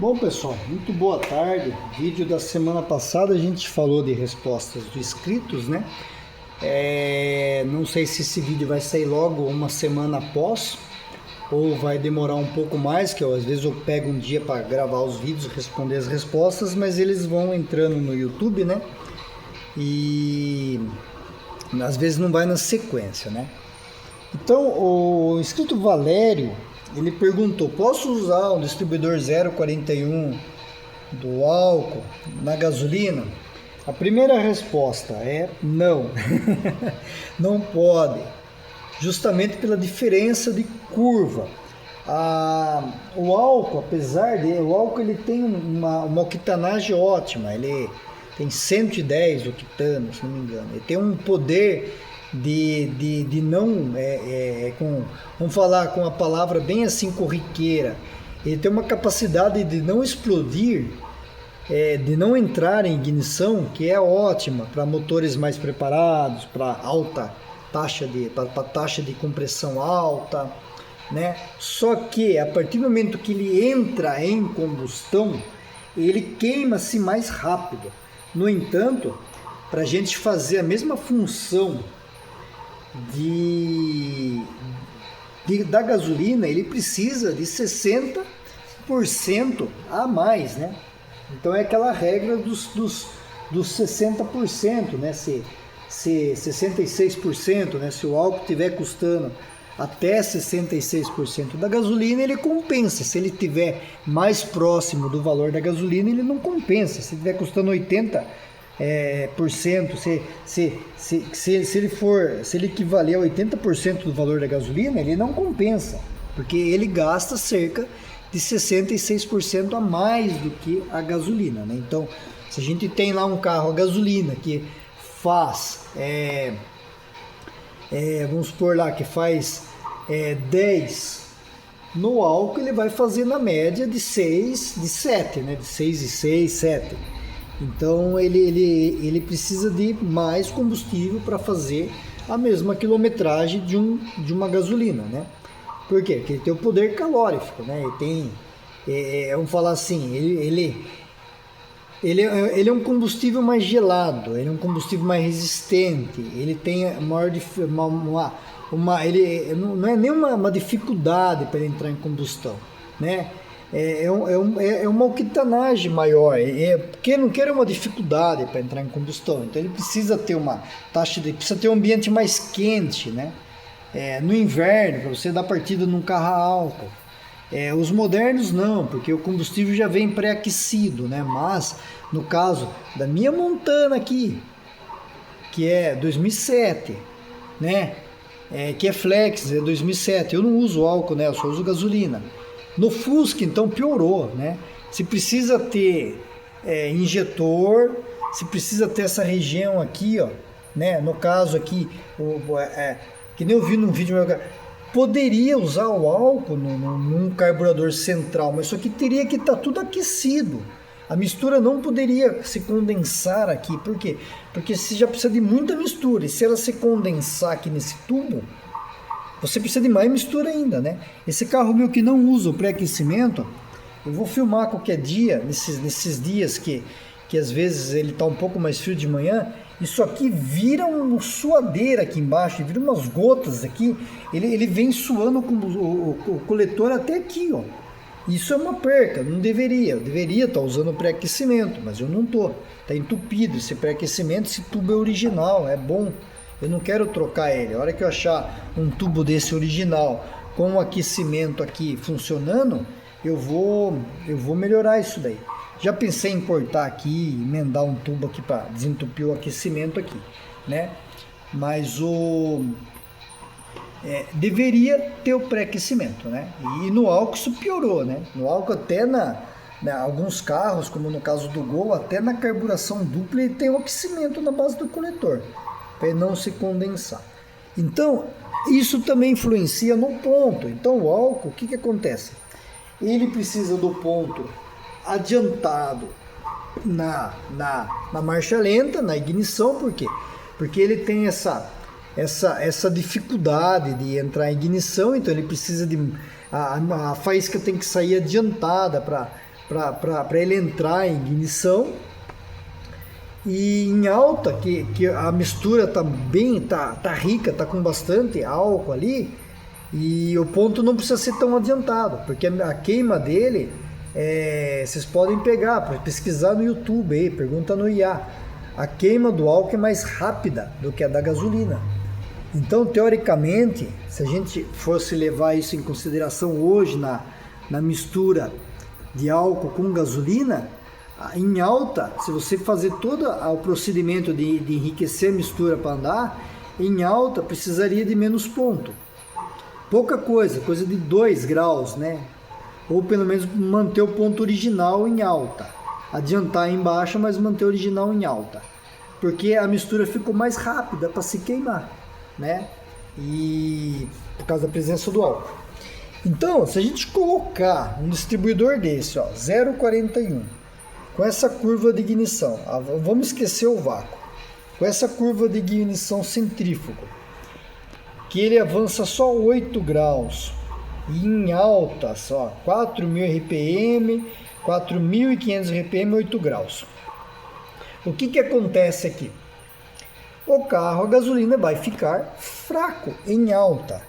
Bom, pessoal, muito boa tarde. Vídeo da semana passada a gente falou de respostas dos inscritos, né? Não sei se esse vídeo vai sair logo uma semana após ou vai demorar um pouco mais, que às vezes eu pego um dia para gravar os vídeos, responder as respostas, mas eles vão entrando no YouTube, né? E às vezes não vai na sequência, né? Então, o inscrito Valério, ele perguntou: posso usar um distribuidor 041 do álcool na gasolina? A primeira resposta é não. Não pode, justamente pela diferença de curva. O álcool, apesar de o álcool, ele tem uma octanagem ótima, ele tem 110 octanos, se não me engano. Ele tem um poder de não, vamos falar com a palavra bem assim corriqueira, ele tem uma capacidade de não explodir, de não entrar em ignição, que é ótima para motores mais preparados, para alta taxa para taxa de compressão alta, né? Só que a partir do momento que ele entra em combustão, ele queima-se mais rápido. No entanto, para a gente fazer a mesma função da gasolina, ele precisa de 60% a mais, né? Então é aquela regra dos 60%, né? Se 66%, né? Se o álcool estiver custando até 66% da gasolina, ele compensa. Se ele estiver mais próximo do valor da gasolina, ele não compensa. Se estiver custando 80%, se ele equivaler a 80% do valor da gasolina, ele não compensa, porque ele gasta cerca de 66% a mais do que a gasolina, né? Então, se a gente tem lá um carro a gasolina que faz, vamos supor lá que faz 10, no álcool ele vai fazer na média de 6, de 7, né? De 6 e 6, 7. Então ele precisa de mais combustível para fazer a mesma quilometragem de uma gasolina, né? Por quê? Porque ele tem o poder calórico, né? Ele tem, vamos falar assim, ele é um combustível mais gelado, ele é um combustível mais resistente, ele tem maior ele não é nenhuma dificuldade para ele entrar em combustão, né? É uma octanagem maior, porque não quer uma dificuldade para entrar em combustão, então ele precisa ter uma precisa ter um ambiente mais quente, né? No inverno, para você dar partida num carro a álcool. Os modernos não, porque o combustível já vem pré-aquecido, né? Mas no caso da minha Montana aqui, que é 2007, né? Que é flex, é 2007, eu não uso álcool, né? Eu só uso gasolina. No Fusca, então, piorou, né? Se precisa ter injetor, se precisa ter essa região aqui, ó, né? No caso aqui, que nem eu vi num vídeo meu, poderia usar o álcool num carburador central, mas isso aqui teria que estar tudo aquecido. A mistura não poderia se condensar aqui. Por quê? Porque você já precisa de muita mistura, e se ela se condensar aqui nesse tubo, você precisa de mais mistura ainda, né? Esse carro meu que não usa o pré-aquecimento, eu vou filmar qualquer dia, nesses dias que às vezes ele está um pouco mais frio de manhã, isso aqui vira uma suadeira aqui embaixo, vira umas gotas aqui, ele vem suando com o coletor até aqui, ó. Isso é uma perca, não deveria, eu deveria estar usando o pré-aquecimento, mas eu não estou, está entupido esse pré-aquecimento, esse tubo é original, é bom. Eu não quero trocar ele. A hora que eu achar um tubo desse original com o aquecimento aqui funcionando, eu vou melhorar isso daí. Já pensei em importar aqui, emendar um tubo aqui para desentupir o aquecimento aqui, né? Mas deveria ter o pré-aquecimento, né? E no álcool isso piorou, né? No álcool até alguns carros, como no caso do Gol, até na carburação dupla ele tem o aquecimento na base do coletor, para ele não se condensar. Então, isso também influencia no ponto. Então, o álcool, o que acontece? Ele precisa do ponto adiantado na marcha lenta, na ignição. Por quê? Porque ele tem essa dificuldade de entrar em ignição, então ele precisa de... A faísca tem que sair adiantada para para ele entrar em ignição. E em alta, que a mistura tá bem, tá rica, tá com bastante álcool ali, e o ponto não precisa ser tão adiantado, porque a queima dele, vocês podem pegar, para pesquisar no YouTube aí, pergunta no IA, a queima do álcool é mais rápida do que a da gasolina. Então, teoricamente, se a gente fosse levar isso em consideração hoje na mistura de álcool com gasolina, em alta, se você fazer todo o procedimento de enriquecer a mistura para andar, em alta precisaria de menos ponto. Pouca coisa de 2 graus, né? Ou pelo menos manter o ponto original em alta. Adiantar em baixa, mas manter o original em alta. Porque a mistura ficou mais rápida para se queimar, né? E por causa da presença do álcool. Então, se a gente colocar um distribuidor desse, ó, 0,41, com essa curva de ignição, vamos esquecer o vácuo, com essa curva de ignição centrífuga, que ele avança só 8 graus, e em alta só 4.000 RPM, 4.500 RPM, 8 graus. O que acontece aqui? O carro, a gasolina vai ficar fraco em alta.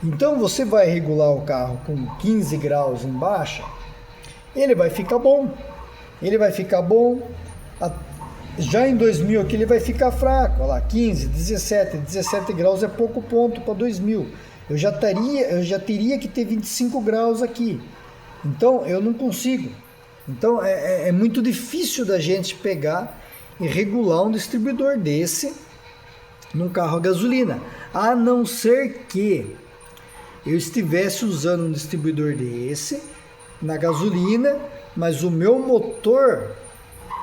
Então você vai regular o carro com 15 graus em baixa, ele vai ficar bom. Ele vai ficar bom, já em 2000 aqui ele vai ficar fraco, olha lá, 15, 17 graus é pouco ponto para 2000, eu já teria que ter 25 graus aqui, então eu não consigo, então é muito difícil da gente pegar e regular um distribuidor desse num carro a gasolina, a não ser que eu estivesse usando um distribuidor desse na gasolina, mas o meu motor,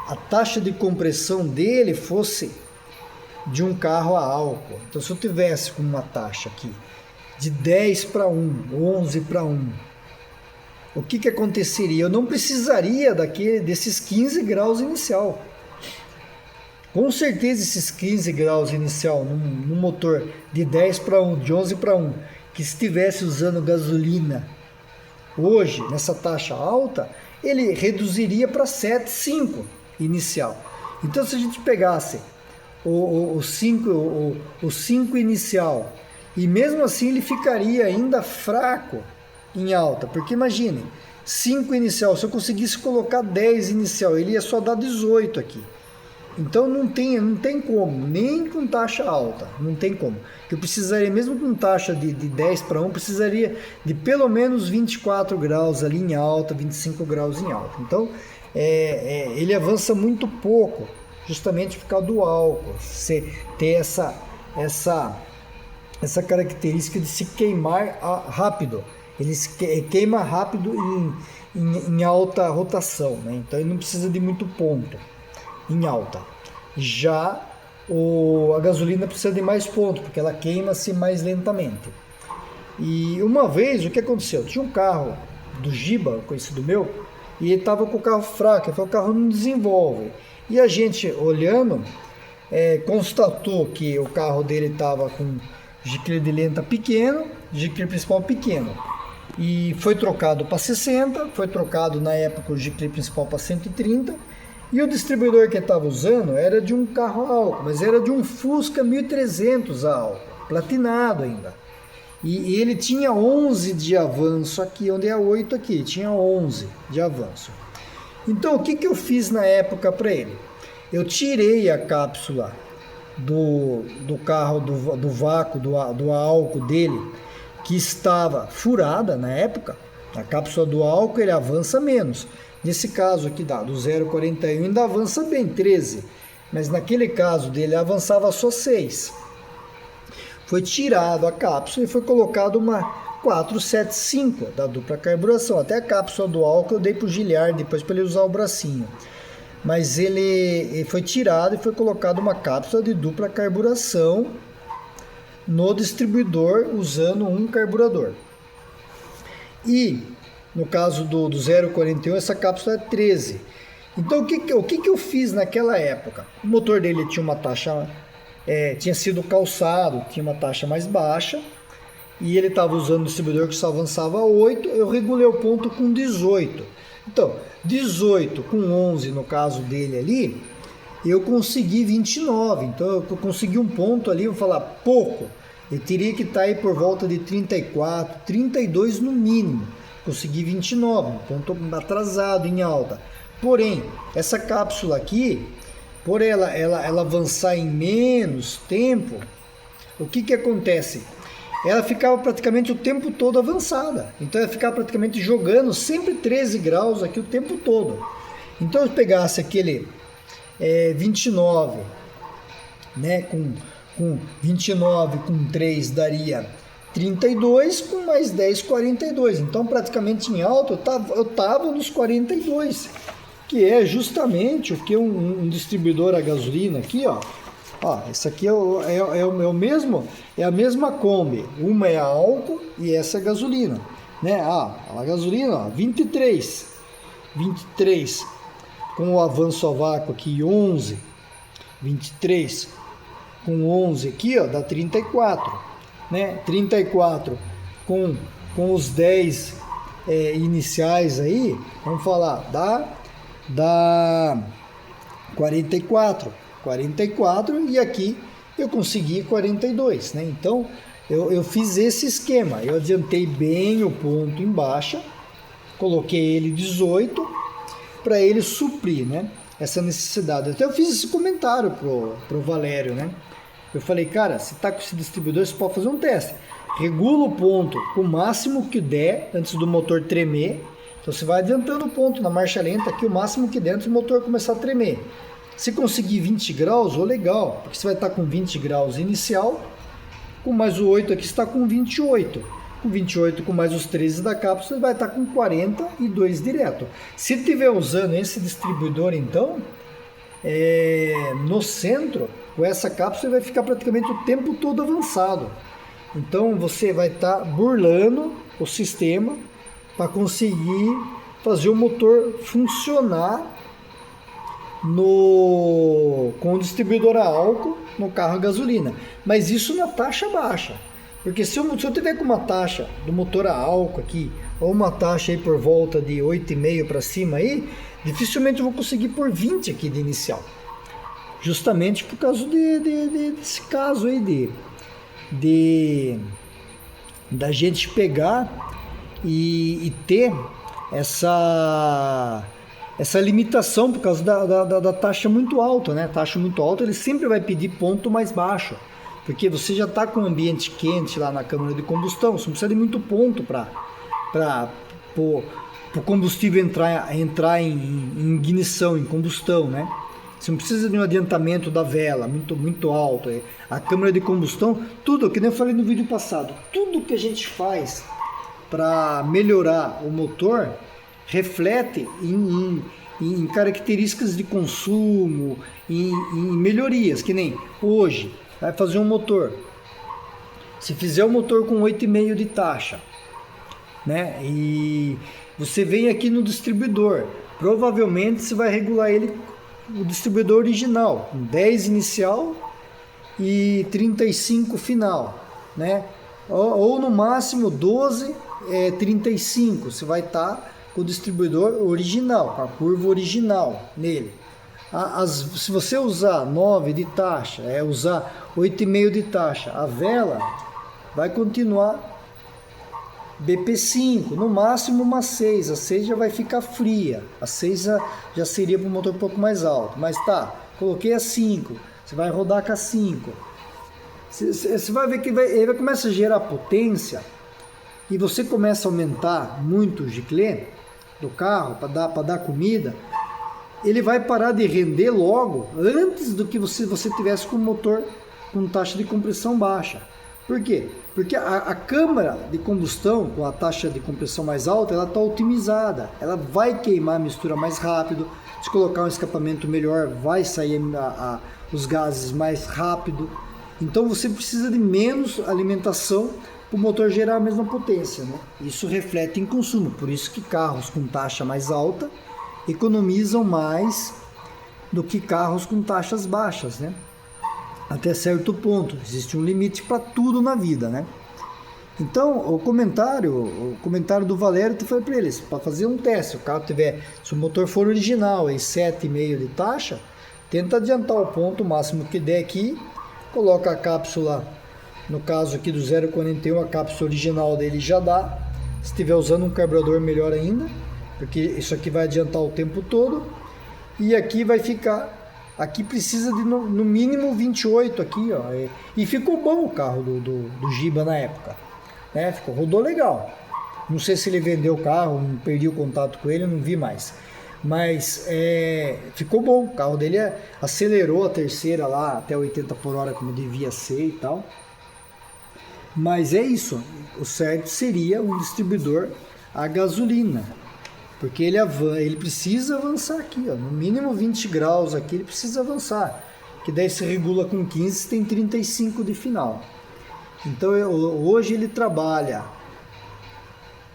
a taxa de compressão dele fosse de um carro a álcool. Então, se eu tivesse com uma taxa aqui de 10 para 1, 11 para 1, o que aconteceria? Eu não precisaria desses 15 graus inicial. Com certeza, esses 15 graus inicial num motor de 10 para 1, de 11 para 1, que estivesse usando gasolina hoje, nessa taxa alta, ele reduziria para 7,5 inicial. Então, se a gente pegasse o 5 inicial, e mesmo assim ele ficaria ainda fraco em alta, porque imagine, 5 inicial, se eu conseguisse colocar 10 inicial, ele ia só dar 18 aqui. Então não tem como, nem com taxa alta, não tem como. Eu precisaria, mesmo com taxa de 10 para 1, precisaria de pelo menos 24 graus ali em alta, 25 graus em alta. Então ele avança muito pouco, justamente por causa do álcool, você ter essa característica de se queimar rápido. Ele queima rápido em alta rotação, né? Então ele não precisa de muito ponto em alta. Já a gasolina precisa de mais ponto, porque ela queima-se mais lentamente. E uma vez, o que aconteceu? Tinha um carro do Giba, conhecido meu, e ele estava com o carro fraco, ele falou, o carro não desenvolve. E a gente, olhando, constatou que o carro dele estava com giclê de lenta pequeno, giclê principal pequeno. E foi trocado para 60, foi trocado na época o giclê principal para 130, e o distribuidor que ele estava usando era de um carro a álcool, mas era de um Fusca 1300 a álcool, platinado ainda. E ele tinha 11 de avanço aqui, onde é 8 aqui, tinha 11 de avanço. Então o que eu fiz na época para ele? Eu tirei a cápsula do carro, do vácuo, do álcool dele, que estava furada na época. A cápsula do álcool ele avança menos. Nesse caso aqui do 0,41 ainda avança bem, 13. Mas naquele caso dele avançava só 6. Foi tirado a cápsula e foi colocado uma 475 da dupla carburação. Até a cápsula do álcool eu dei para o Giliard depois para ele usar o bracinho. Mas ele foi tirado e foi colocado uma cápsula de dupla carburação no distribuidor usando um carburador. E no caso do 0,41 essa cápsula é 13. Então o que eu fiz naquela época? O motor dele tinha uma taxa, tinha sido calçado, tinha uma taxa mais baixa, e ele estava usando um distribuidor que só avançava 8, eu regulei o ponto com 18. Então, 18 com 11 no caso dele ali, eu consegui 29. Então eu consegui um ponto ali, vou falar pouco. Eu teria que estar aí por volta de 34, 32 no mínimo. Consegui 29, um ponto atrasado em alta. Porém, essa cápsula aqui, por ela avançar em menos tempo, o que acontece? Ela ficava praticamente o tempo todo avançada. Então ela ficava praticamente jogando sempre 13 graus aqui o tempo todo. Então eu pegasse aquele 29, né, com 29 com 3 daria 32, com mais 10, 42. Então praticamente em alta eu tava nos 42, que é justamente o que um distribuidor a gasolina aqui, ó. Ó, esse aqui é o mesmo, é a mesma Kombi. Uma é a álcool e essa é a gasolina, né? A gasolina, ó, 23 com o avanço a vácuo aqui 11, 23 com 11 aqui, ó, dá 34, né? 34 com os 10 iniciais aí, vamos falar, dá 44 e aqui eu consegui 42, né? Então eu fiz esse esquema, eu adiantei bem o ponto em baixa, coloquei ele 18 para ele suprir, né, essa necessidade. Até eu fiz esse comentário pro Valério, né? Eu falei, cara, se tá com esse distribuidor, você pode fazer um teste. Regula o ponto com o máximo que der antes do motor tremer. Então você vai adiantando o ponto na marcha lenta aqui o máximo que der antes do motor começar a tremer. Se conseguir 20 graus, legal, porque você vai estar com 20 graus inicial, com mais o 8 aqui está com 28. Com 28 com mais os 13 da cápsula, você vai estar com 42 direto. Se estiver usando esse distribuidor, então, no centro, com essa cápsula, vai ficar praticamente o tempo todo avançado. Então você vai estar burlando o sistema para conseguir fazer o motor funcionar com o distribuidor a álcool no carro a gasolina, mas isso na taxa baixa, porque se eu tiver com uma taxa do motor a álcool aqui, ou uma taxa aí por volta de 8,5 para cima aí, dificilmente eu vou conseguir por 20 aqui de inicial, justamente por causa desse caso aí da gente pegar e ter essa limitação por causa da taxa muito alta, né? Taxa muito alta, ele sempre vai pedir ponto mais baixo, porque você já está com um ambiente quente lá na câmara de combustão, você não precisa de muito ponto para o combustível entrar em ignição, em combustão, né? Você não precisa de um adiantamento da vela muito alto. A câmara de combustão, tudo, que nem eu falei no vídeo passado, tudo que a gente faz para melhorar o motor reflete em características de consumo, em melhorias, que nem hoje, vai fazer um motor. Se fizer um motor com 8,5 de taxa, né, e você vem aqui no distribuidor, provavelmente você vai regular ele, o distribuidor original, 10 inicial e 35 final, né, ou no máximo 12, 35, você vai estar o distribuidor original, com a curva original nele. Se você usar 9 de taxa, usar 8,5 de taxa, a vela vai continuar BP5, no máximo uma 6, a 6 já vai ficar fria, a 6 já seria para o motor um pouco mais alto, mas tá, coloquei a 5, você vai rodar com a 5, você vai ver que ele vai começar a gerar potência, e você começa a aumentar muito o giclê do carro para dar comida, ele vai parar de render logo antes do que você tivesse com o motor com taxa de compressão baixa. Por quê? Porque a câmara de combustão com a taxa de compressão mais alta, ela está otimizada, ela vai queimar a mistura mais rápido, se colocar um escapamento melhor, vai sair os gases mais rápido, então você precisa de menos alimentação para o motor gerar a mesma potência, né? Isso reflete em consumo, por isso que carros com taxa mais alta economizam mais do que carros com taxas baixas, né? Até certo ponto, existe um limite para tudo na vida, né? Então, o comentário do Valério foi para eles, para fazer um teste. O carro tiver, se o motor for original, em 7,5 de taxa, tenta adiantar o ponto, o máximo que der aqui, coloca a cápsula, no caso aqui do 0,41, a cápsula original dele já dá. Se estiver usando um carburador, melhor ainda, porque isso aqui vai adiantar o tempo todo. E aqui vai ficar, aqui precisa de no mínimo 28 aqui, ó. E ficou bom o carro do Giba na época. Rodou legal. Não sei se ele vendeu o carro, não perdi o contato com ele, não vi mais. Mas ficou bom. O carro dele acelerou a terceira lá até 80 por hora como devia ser e tal. Mas é isso. O certo seria um distribuidor a gasolina. Porque ele precisa avançar aqui, ó. No mínimo 20 graus aqui ele precisa avançar. Que daí se regula com 15, tem 35 de final. Então hoje ele trabalha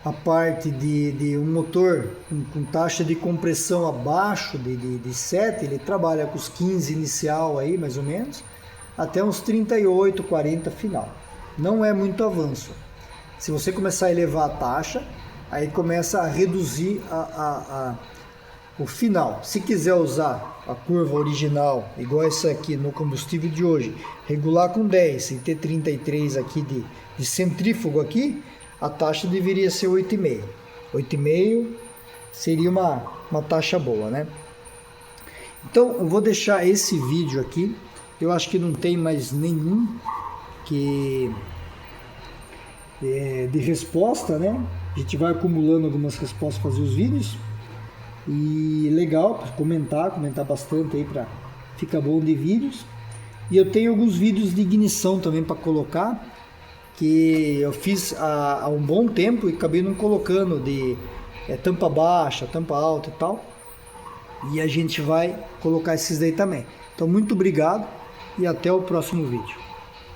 a parte de um motor com taxa de compressão abaixo de 7, ele trabalha com os 15 inicial aí mais ou menos, até uns 38, 40 final. Não é muito avanço. Se você começar a elevar a taxa, aí começa a reduzir o final. Se quiser usar a curva original, igual essa aqui no combustível de hoje, regular com 10 e ter 33 aqui de centrífugo aqui, a taxa deveria ser 8,5. 8,5 seria uma taxa boa, né? Então eu vou deixar esse vídeo aqui. Eu acho que não tem mais nenhum de resposta, né? A gente vai acumulando algumas respostas para fazer os vídeos. E legal, comentar bastante aí para ficar bom de vídeos. E eu tenho alguns vídeos de ignição também para colocar, que eu fiz há um bom tempo e acabei não colocando de tampa baixa, tampa alta e tal. E a gente vai colocar esses daí também. Então muito obrigado e até o próximo vídeo.